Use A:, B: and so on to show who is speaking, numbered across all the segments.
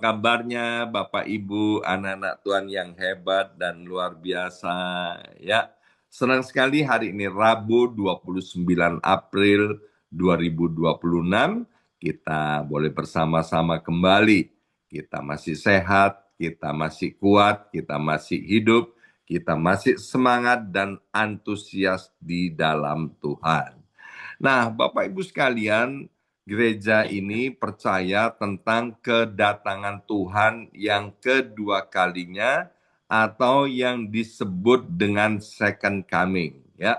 A: kabarnya Bapak Ibu, anak-anak Tuhan yang hebat dan luar biasa ya. Senang sekali hari ini Rabu 29 April 2026 kita boleh bersama-sama kembali. Kita masih sehat, kita masih kuat, kita masih hidup, kita masih semangat dan antusias di dalam Tuhan. Nah, Bapak Ibu sekalian, gereja ini percaya tentang kedatangan Tuhan yang kedua kalinya atau yang disebut dengan second coming, ya.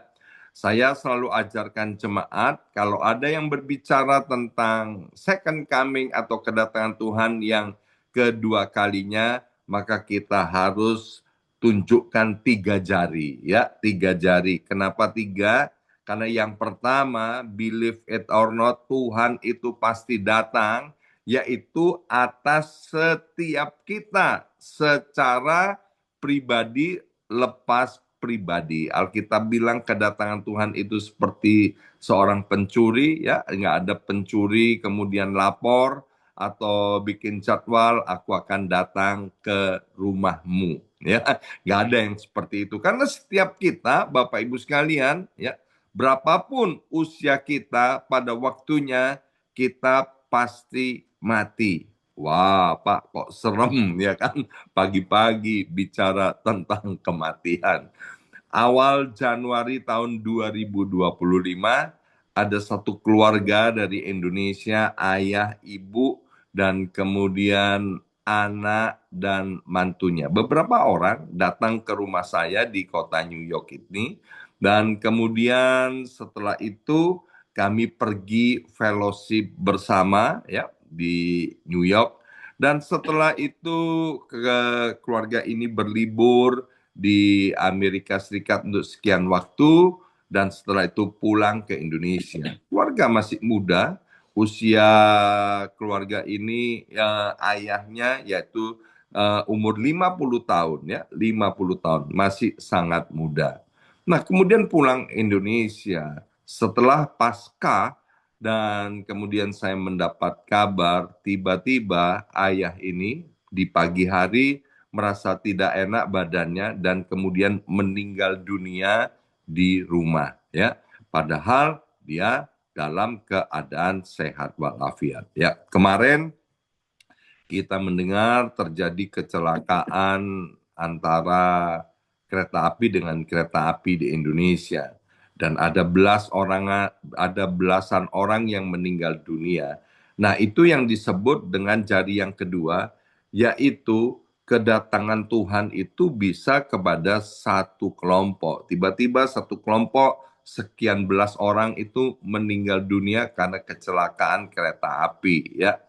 A: Saya selalu ajarkan jemaat kalau ada yang berbicara tentang second coming atau kedatangan Tuhan yang kedua kalinya, maka kita harus tunjukkan 3 jari, ya, 3 jari. Kenapa 3? Karena yang pertama, believe it or not, Tuhan itu pasti datang, yaitu atas setiap kita secara pribadi lepas pribadi. Alkitab bilang kedatangan Tuhan itu seperti seorang pencuri, ya, nggak ada pencuri kemudian lapor atau bikin jadwal, aku akan datang ke rumahmu, ya, nggak ada yang seperti itu. Karena setiap kita, Bapak Ibu sekalian, ya, berapapun usia kita, pada waktunya kita pasti mati. Wah, Pak, kok serem ya kan? Pagi-pagi bicara tentang kematian. Awal Januari tahun 2025, ada satu keluarga dari Indonesia, ayah, ibu, dan kemudian anak dan mantunya. Beberapa orang datang ke rumah saya di kota New York ini, dan kemudian setelah itu kami pergi fellowship bersama ya di New York, dan setelah itu keluarga ini berlibur di Amerika Serikat untuk sekian waktu, dan setelah itu pulang ke Indonesia. Keluarga masih muda, usia keluarga ini ayahnya yaitu umur 50 tahun ya, 50 tahun, masih sangat muda. Nah, kemudian pulang Indonesia setelah pasca, dan kemudian saya mendapat kabar tiba-tiba ayah ini di pagi hari merasa tidak enak badannya dan kemudian meninggal dunia di rumah ya. Padahal dia dalam keadaan sehat walafiat ya. Kemarin kita mendengar terjadi kecelakaan antara kereta api dengan kereta api di Indonesia, dan ada belasan orang yang meninggal dunia. Nah, itu yang disebut dengan jari yang kedua, yaitu kedatangan Tuhan itu bisa kepada satu kelompok. Tiba-tiba satu kelompok sekian belas orang itu meninggal dunia karena kecelakaan kereta api ya.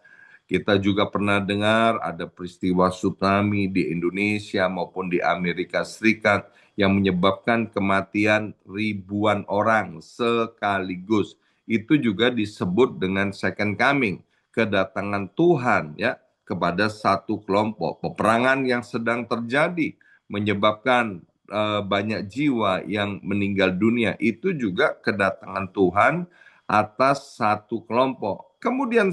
A: Kita juga pernah dengar ada peristiwa tsunami di Indonesia maupun di Amerika Serikat yang menyebabkan kematian ribuan orang sekaligus. Itu juga disebut dengan second coming, kedatangan Tuhan ya kepada satu kelompok. Peperangan yang sedang terjadi menyebabkan banyak jiwa yang meninggal dunia, itu juga kedatangan Tuhan atas satu kelompok. Kemudian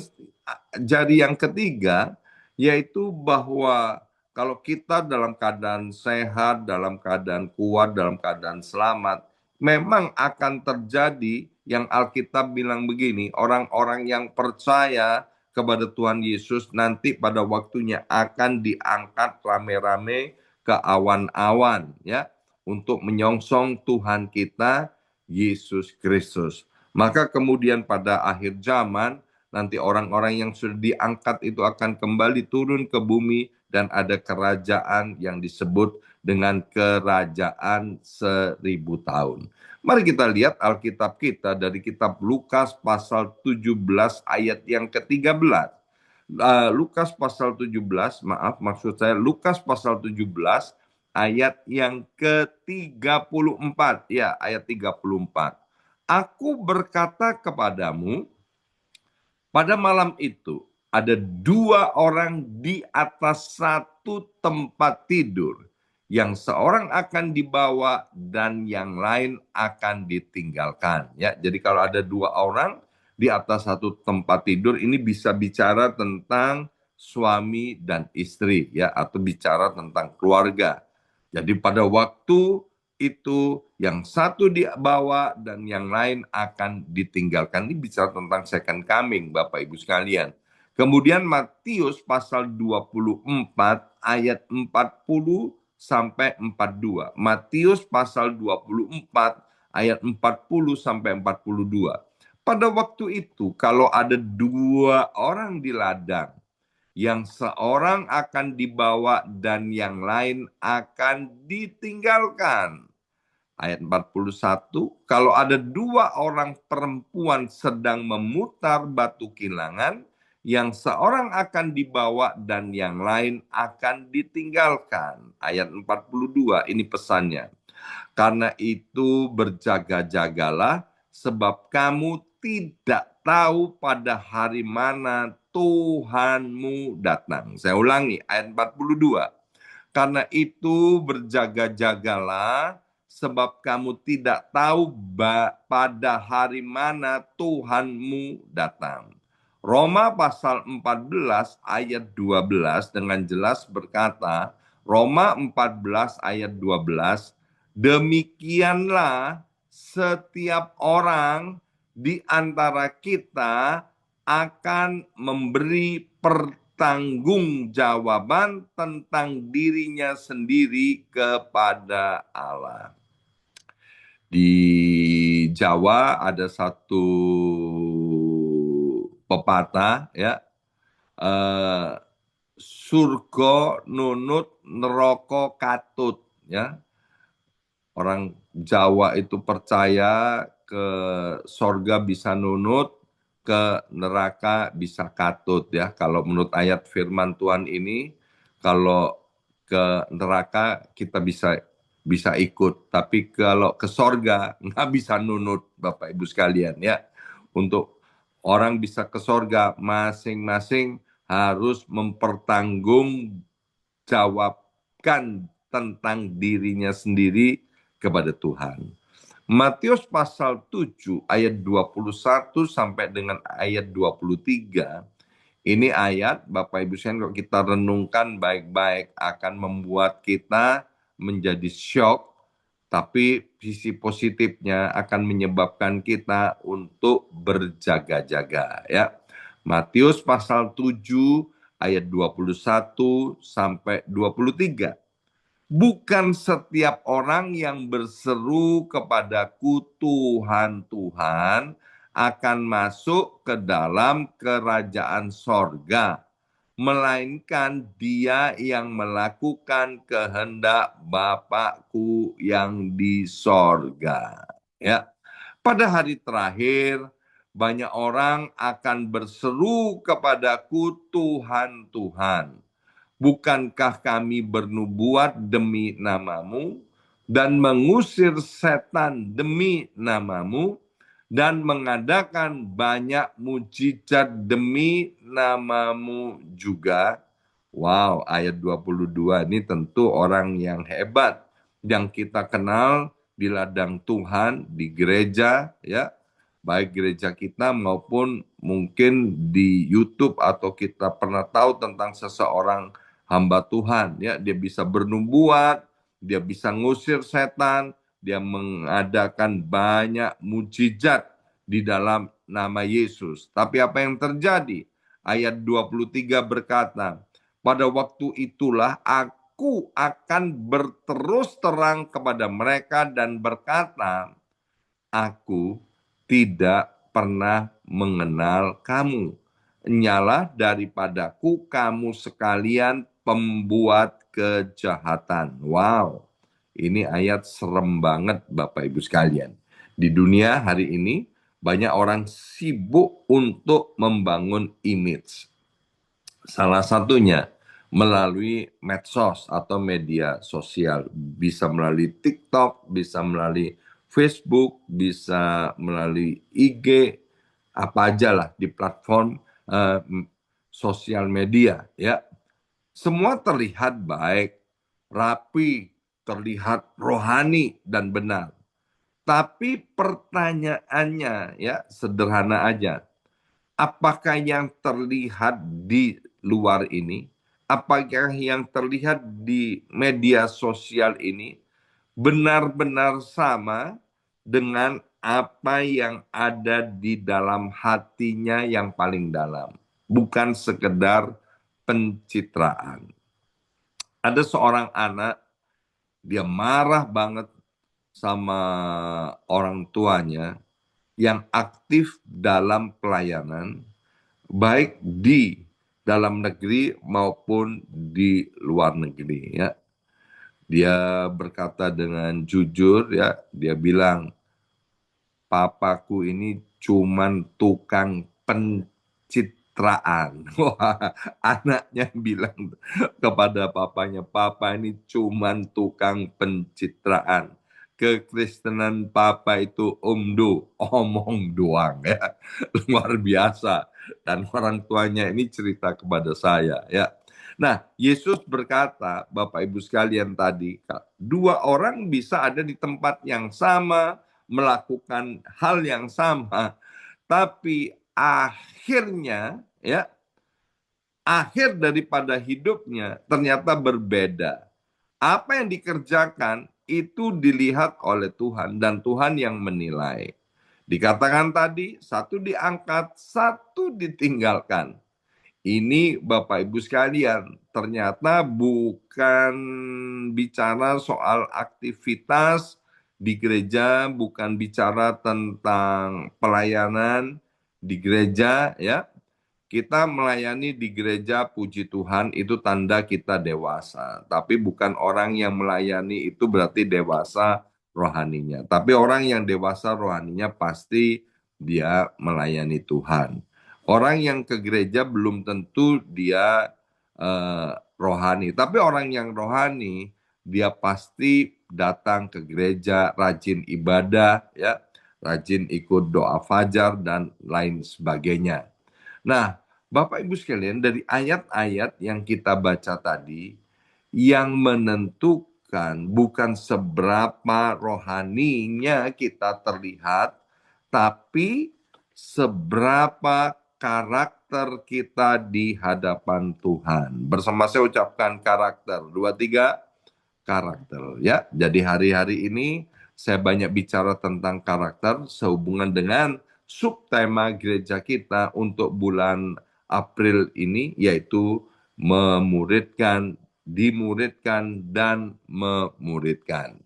A: jari yang ketiga, yaitu bahwa kalau kita dalam keadaan sehat, dalam keadaan kuat, dalam keadaan selamat, memang akan terjadi yang Alkitab bilang begini, orang-orang yang percaya kepada Tuhan Yesus nanti pada waktunya akan diangkat rame-rame ke awan-awan ya, untuk menyongsong Tuhan kita Yesus Kristus. Maka kemudian pada akhir zaman nanti orang-orang yang sudah diangkat itu akan kembali turun ke bumi, dan ada kerajaan yang disebut dengan kerajaan 1000 tahun. Mari kita lihat Alkitab kita dari kitab Lukas pasal 17 ayat yang ke-13. Lukas pasal 17, maksud saya Lukas pasal 17 ayat yang ke-34, ya, ayat 34. Aku berkata kepadamu, pada malam itu ada 2 orang di atas satu tempat tidur, yang seorang akan dibawa dan yang lain akan ditinggalkan. Ya, jadi kalau ada 2 orang di atas satu tempat tidur, ini bisa bicara tentang suami dan istri ya, atau bicara tentang keluarga. Jadi pada waktu itu yang satu dibawa dan yang lain akan ditinggalkan. Ini bicara tentang second coming, Bapak Ibu sekalian. Kemudian Matius pasal 24 ayat 40 sampai 42. Matius pasal 24 ayat 40 sampai 42. Pada waktu itu kalau ada dua orang di ladang, yang seorang akan dibawa dan yang lain akan ditinggalkan. Ayat 41, kalau ada dua orang perempuan sedang memutar batu kilangan, yang seorang akan dibawa dan yang lain akan ditinggalkan. Ayat 42, ini pesannya. Karena itu berjaga-jagalah, sebab kamu tidak tahu pada hari mana Tuhanmu datang. Saya ulangi, ayat 42. Karena itu berjaga-jagalah, sebab kamu tidak tahu pada hari mana Tuhanmu datang. Roma pasal 14 ayat 12 dengan jelas berkata, Roma 14 ayat 12, demikianlah setiap orang di antara kita akan memberi pertanggungjawaban tentang dirinya sendiri kepada Allah. Di Jawa ada satu pepatah ya, surga nunut neraka katut ya. Orang Jawa itu percaya ke sorga bisa nunut, ke neraka bisa katut ya. Kalau menurut ayat firman Tuhan ini, kalau ke neraka kita bisa ikut, tapi kalau ke sorga nggak bisa nunut, Bapak Ibu sekalian ya. Untuk orang bisa ke sorga, masing-masing harus mempertanggungjawabkan tentang dirinya sendiri kepada Tuhan. Matius pasal 7 ayat 21 sampai dengan ayat 23. Ini ayat Bapak Ibu sekalian kalau kita renungkan baik-baik akan membuat kita menjadi syok, tapi sisi positifnya akan menyebabkan kita untuk berjaga-jaga ya. Matius pasal 7 ayat 21 sampai 23. Bukan setiap orang yang berseru kepadaku Tuhan, Tuhan akan masuk ke dalam kerajaan sorga, melainkan dia yang melakukan kehendak Bapakku yang di sorga. Ya, pada hari terakhir banyak orang akan berseru kepadaku Tuhan, Tuhan. Bukankah kami bernubuat demi namamu dan mengusir setan demi namamu dan mengadakan banyak mujizat demi namamu juga? Wow, ayat 22 ini tentu orang yang hebat yang kita kenal di ladang Tuhan, di gereja ya. Baik gereja kita maupun mungkin di YouTube atau kita pernah tahu tentang seseorang hamba Tuhan ya, dia bisa bernubuat, dia bisa ngusir setan, dia mengadakan banyak mujizat di dalam nama Yesus. Tapi apa yang terjadi? Ayat 23 berkata, pada waktu itulah aku akan berterus terang kepada mereka dan berkata, aku tidak pernah mengenal kamu. Nyalah daripadaku kamu sekalian pembuat kejahatan. Wow, ini ayat serem banget Bapak Ibu sekalian. Di dunia hari ini banyak orang sibuk untuk membangun image. Salah satunya melalui medsos atau media sosial. Bisa melalui TikTok, bisa melalui Facebook, bisa melalui IG, apa aja lah di platform sosial media ya. Semua terlihat baik, rapi, terlihat rohani dan benar. Tapi pertanyaannya ya sederhana aja. Apakah yang terlihat di luar ini, apakah yang terlihat di media sosial ini benar-benar sama dengan apa yang ada di dalam hatinya yang paling dalam, bukan sekedar pencitraan. Ada seorang anak, dia marah banget sama orang tuanya yang aktif dalam pelayanan, baik di dalam negeri maupun di luar negeri, ya. Dia berkata dengan jujur, ya, dia bilang, papaku ini cuman tukang pencitraan. Wah, anaknya bilang kepada papanya, papa ini cuman tukang pencitraan. Kekristenan papa itu omong doang, ya. Luar biasa. Dan orang tuanya ini cerita kepada saya, ya. Nah, Yesus berkata, Bapak Ibu sekalian tadi, dua orang bisa ada di tempat yang sama, melakukan hal yang sama, tapi akhirnya, ya, akhir daripada hidupnya ternyata berbeda. Apa yang dikerjakan itu dilihat oleh Tuhan dan Tuhan yang menilai. Dikatakan tadi, satu diangkat, satu ditinggalkan. Ini Bapak Ibu sekalian, ternyata bukan bicara soal aktivitas di gereja, bukan bicara tentang pelayanan di gereja, ya. Kita melayani di gereja, puji Tuhan, itu tanda kita dewasa. Tapi bukan orang yang melayani itu berarti dewasa rohaninya. Tapi orang yang dewasa rohaninya pasti dia melayani Tuhan. Orang yang ke gereja belum tentu dia rohani. Tapi orang yang rohani, dia pasti datang ke gereja, rajin ibadah, ya, rajin ikut doa fajar, dan lain sebagainya. Nah, Bapak Ibu sekalian, dari ayat-ayat yang kita baca tadi, yang menentukan bukan seberapa rohaninya kita terlihat, tapi seberapa karakter kita di hadapan Tuhan. Bersama saya ucapkan karakter. 2, 3, karakter. Ya, jadi hari-hari ini saya banyak bicara tentang karakter sehubungan dengan subtema gereja kita untuk bulan April ini, yaitu memuridkan, dimuridkan, dan memuridkan.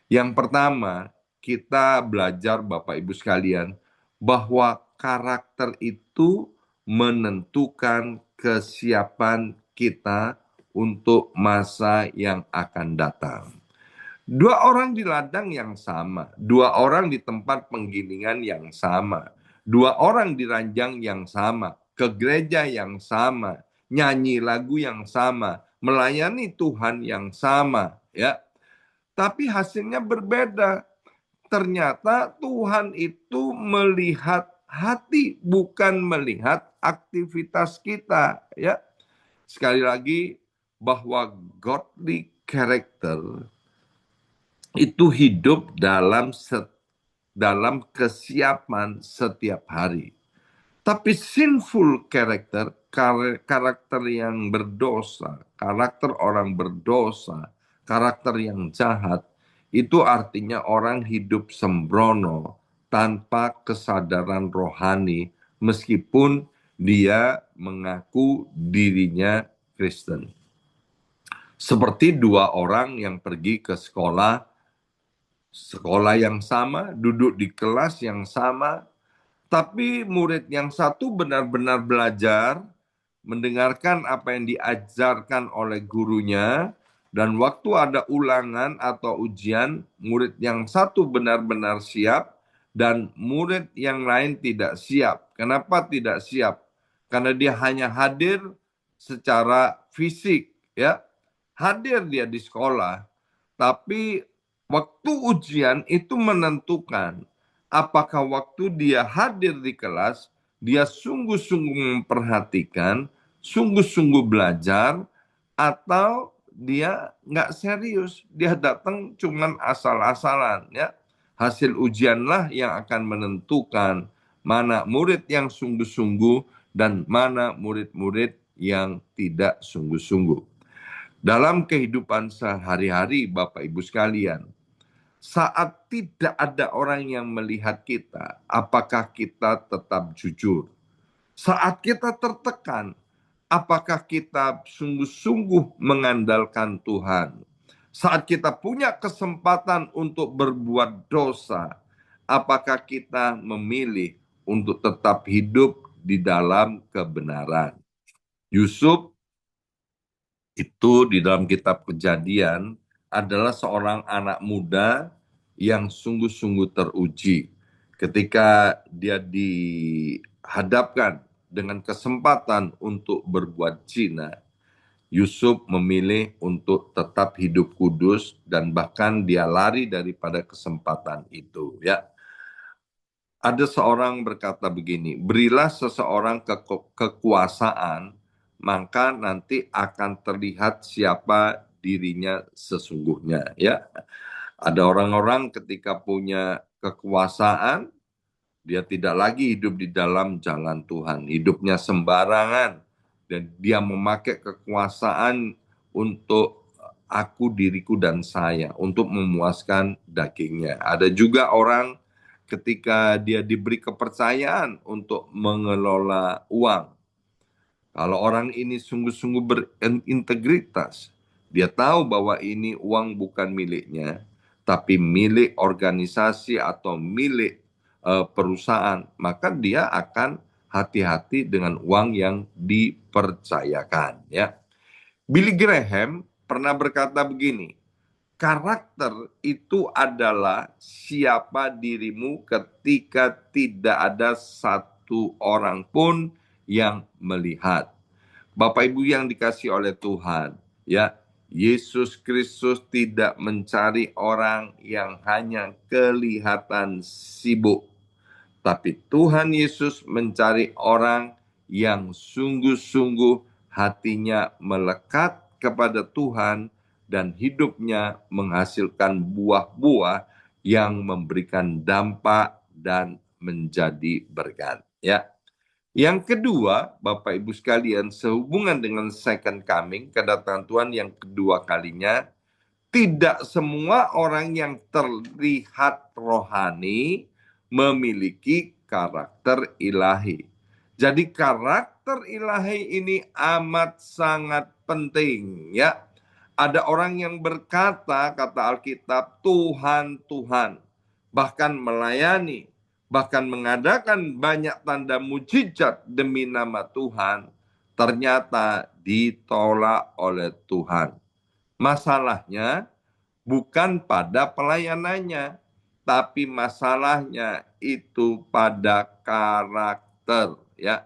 A: Yang pertama, kita belajar Bapak Ibu sekalian, bahwa karakter itu menentukan kesiapan kita untuk masa yang akan datang. Dua orang di ladang yang sama, dua orang di tempat penggilingan yang sama, dua orang di ranjang yang sama, ke gereja yang sama, nyanyi lagu yang sama, melayani Tuhan yang sama, ya. Tapi hasilnya berbeda. Ternyata Tuhan itu melihat hati, bukan melihat aktivitas kita, ya. Sekali lagi, bahwa godly character itu hidup dalam kesiapan setiap hari. Tapi sinful character, karakter yang berdosa, karakter orang berdosa, karakter yang jahat, itu artinya orang hidup sembrono tanpa kesadaran rohani, meskipun dia mengaku dirinya Kristen. Seperti dua orang yang pergi ke sekolah yang sama, duduk di kelas yang sama, tapi murid yang satu benar-benar belajar, mendengarkan apa yang diajarkan oleh gurunya, dan waktu ada ulangan atau ujian, murid yang satu benar-benar siap, dan murid yang lain tidak siap. Kenapa tidak siap? Karena dia hanya hadir secara fisik, ya. Hadir dia di sekolah, tapi waktu ujian itu menentukan apakah waktu dia hadir di kelas, dia sungguh-sungguh memperhatikan, sungguh-sungguh belajar, atau dia nggak serius, dia datang cuman asal-asalan, ya. Hasil ujianlah yang akan menentukan mana murid yang sungguh-sungguh dan mana murid-murid yang tidak sungguh-sungguh. Dalam kehidupan sehari-hari Bapak Ibu sekalian, saat tidak ada orang yang melihat kita, apakah kita tetap jujur? Saat kita tertekan, apakah kita sungguh-sungguh mengandalkan Tuhan? Saat kita punya kesempatan untuk berbuat dosa, apakah kita memilih untuk tetap hidup di dalam kebenaran? Yusuf itu di dalam kitab Kejadian adalah seorang anak muda yang sungguh-sungguh teruji ketika dia dihadapkan dengan kesempatan untuk berbuat zina. Yusuf memilih untuk tetap hidup kudus dan bahkan dia lari daripada kesempatan itu, ya. Ada seorang berkata begini, berilah seseorang kekuasaan, maka nanti akan terlihat siapa dirinya sesungguhnya. Ya, ada orang-orang ketika punya kekuasaan, dia tidak lagi hidup di dalam jalan Tuhan, hidupnya sembarangan, dan dia memakai kekuasaan untuk aku, diriku, dan saya, untuk memuaskan dagingnya. Ada juga orang ketika dia diberi kepercayaan untuk mengelola uang. Kalau orang ini sungguh-sungguh berintegritas, dia tahu bahwa ini uang bukan miliknya, tapi milik organisasi atau milik perusahaan, maka dia akan hati-hati dengan uang yang dipercayakan. Ya, Billy Graham pernah berkata begini, karakter itu adalah siapa dirimu ketika tidak ada satu orang pun yang melihat. Bapak Ibu yang dikasihi oleh Tuhan, ya, Yesus Kristus tidak mencari orang yang hanya kelihatan sibuk, tapi Tuhan Yesus mencari orang yang sungguh-sungguh hatinya melekat kepada Tuhan dan hidupnya menghasilkan buah-buah yang memberikan dampak dan menjadi berkat. Ya. Yang kedua, Bapak Ibu sekalian, sehubungan dengan second coming, kedatangan Tuhan yang kedua kalinya, tidak semua orang yang terlihat rohani memiliki karakter ilahi. Jadi karakter ilahi ini amat sangat penting, ya. Ada orang yang berkata, kata Alkitab, Tuhan, Tuhan, bahkan melayani, bahkan mengadakan banyak tanda mujizat demi nama Tuhan, ternyata ditolak oleh Tuhan. Masalahnya bukan pada pelayanannya, tapi masalahnya itu pada karakter, ya.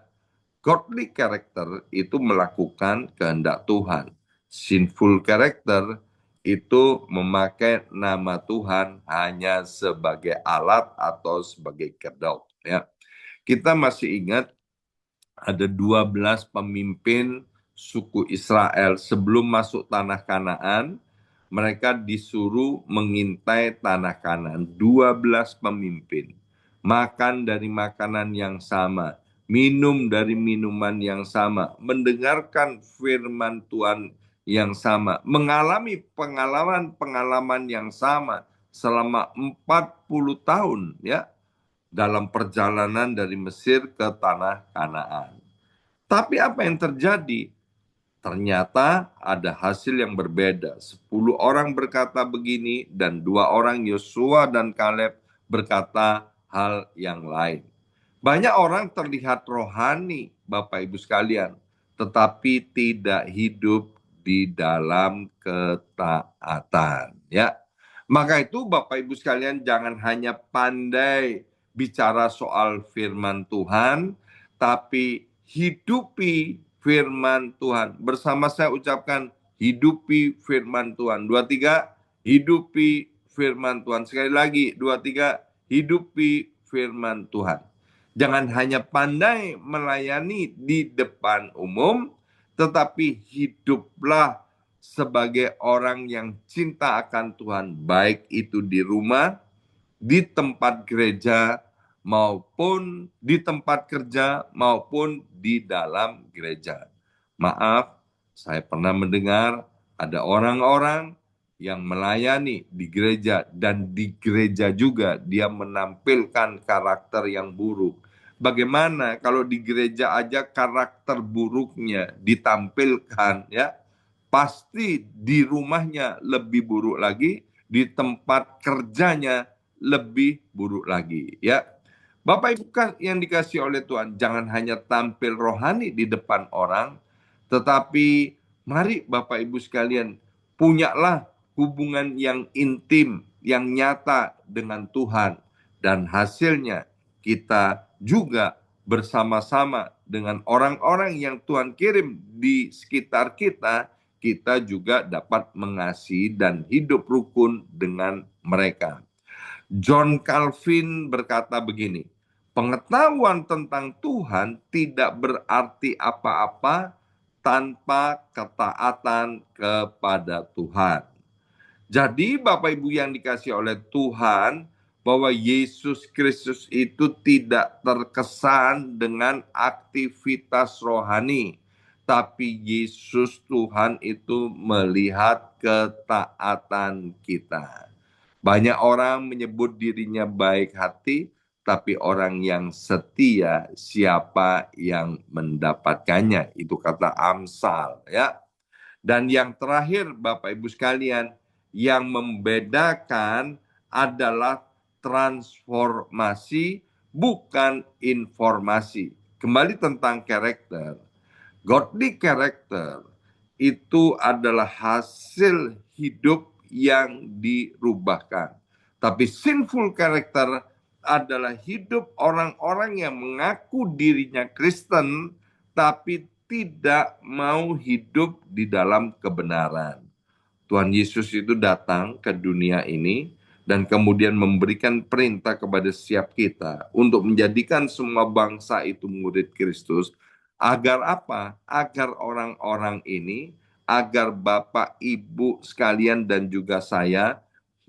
A: Godly character itu melakukan kehendak Tuhan. Sinful character itu memakai nama Tuhan hanya sebagai alat atau sebagai kedok, ya. Kita masih ingat ada 12 pemimpin suku Israel sebelum masuk tanah Kanaan, mereka disuruh mengintai tanah Kanaan. 12 pemimpin, makan dari makanan yang sama, minum dari minuman yang sama, mendengarkan firman Tuhan yang sama, mengalami pengalaman-pengalaman yang sama selama 40 tahun, ya, dalam perjalanan dari Mesir ke tanah Kanaan. Tapi apa yang terjadi? Ternyata ada hasil yang berbeda. 10 orang berkata begini dan 2 orang Yosua dan Kaleb berkata hal yang lain. Banyak orang terlihat rohani, Bapak Ibu sekalian, tetapi tidak hidup di dalam ketaatan, ya. Maka itu Bapak Ibu sekalian jangan hanya pandai bicara soal firman Tuhan, tapi hidupi firman Tuhan. Bersama saya ucapkan, hidupi firman Tuhan. 2, 3, hidupi firman Tuhan. Sekali lagi, 2, 3, hidupi firman Tuhan. Jangan hanya pandai melayani di depan umum, tetapi hiduplah sebagai orang yang cinta akan Tuhan, baik itu di rumah, di tempat gereja, maupun di tempat kerja, maupun di dalam gereja. Maaf, saya pernah mendengar ada orang-orang yang melayani di gereja dan di gereja juga dia menampilkan karakter yang buruk. Bagaimana kalau di gereja aja karakter buruknya ditampilkan ya? Pasti di rumahnya lebih buruk lagi, di tempat kerjanya lebih buruk lagi ya. Bapak Ibu yang dikasih oleh Tuhan, jangan hanya tampil rohani di depan orang, tetapi mari Bapak Ibu sekalian, punyalah hubungan yang intim, yang nyata dengan Tuhan. Dan hasilnya kita juga bersama-sama dengan orang-orang yang Tuhan kirim di sekitar kita, kita juga dapat mengasihi dan hidup rukun dengan mereka. John Calvin berkata begini, pengetahuan tentang Tuhan tidak berarti apa-apa tanpa ketaatan kepada Tuhan. Jadi Bapak Ibu yang dikasih oleh Tuhan, bahwa Yesus Kristus itu tidak terkesan dengan aktivitas rohani. Tapi Yesus Tuhan itu melihat ketaatan kita. Banyak orang menyebut dirinya baik hati, tapi orang yang setia siapa yang mendapatkannya. Itu kata Amsal ya. Dan yang terakhir Bapak Ibu sekalian, yang membedakan adalah transformasi bukan informasi. Kembali tentang karakter. Godly character itu adalah hasil hidup yang dirubahkan. Tapi sinful character adalah hidup orang-orang yang mengaku dirinya Kristen, tapi tidak mau hidup di dalam kebenaran. Tuhan Yesus itu datang ke dunia ini dan kemudian memberikan perintah kepada setiap kita untuk menjadikan semua bangsa itu murid Kristus. Agar apa? Agar orang-orang ini, agar Bapak, Ibu sekalian dan juga saya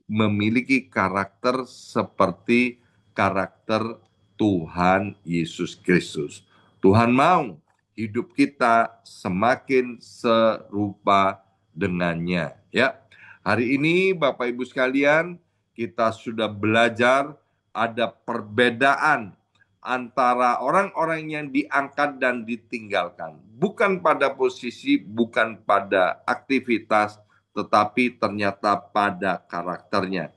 A: memiliki karakter seperti karakter Tuhan Yesus Kristus. Tuhan mau hidup kita semakin serupa dengannya ya. Hari ini Bapak Ibu sekalian, kita sudah belajar ada perbedaan antara orang-orang yang diangkat dan ditinggalkan. Bukan pada posisi, bukan pada aktivitas, tetapi ternyata pada karakternya.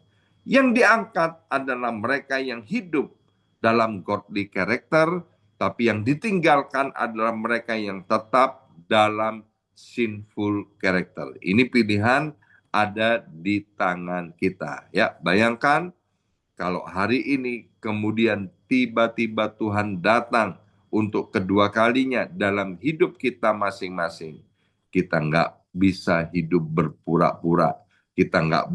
A: Yang diangkat adalah mereka yang hidup dalam godly character, tapi yang ditinggalkan adalah mereka yang tetap dalam sinful character. Ini pilihan ada di tangan kita. Ya, bayangkan kalau hari ini kemudian tiba-tiba Tuhan datang untuk kedua kalinya dalam hidup kita masing-masing. Kita nggak bisa hidup berpura-pura. Kita nggak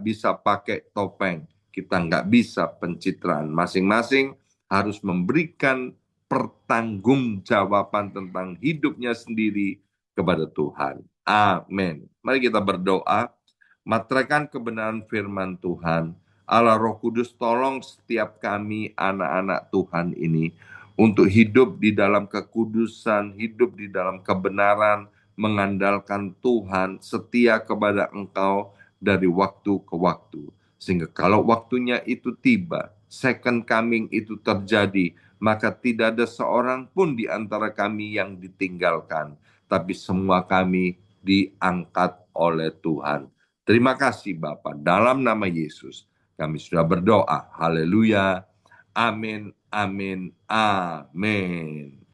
A: bisa pakai topeng. Kita nggak bisa pencitraan. Masing-masing harus memberikan pertanggungjawaban tentang hidupnya sendiri kepada Tuhan. Amin. Mari kita berdoa. Materaikan kebenaran firman Tuhan. Allah Roh Kudus, tolong setiap kami anak-anak Tuhan ini untuk hidup di dalam kekudusan, hidup di dalam kebenaran, mengandalkan Tuhan, setia kepada Engkau dari waktu ke waktu. Sehingga kalau waktunya itu tiba, second coming itu terjadi, maka tidak ada seorang pun di antara kami yang ditinggalkan, tapi semua kami diangkat oleh Tuhan. Terima kasih Bapak, dalam nama Yesus kami sudah berdoa. Haleluya. Amin, amin, amin.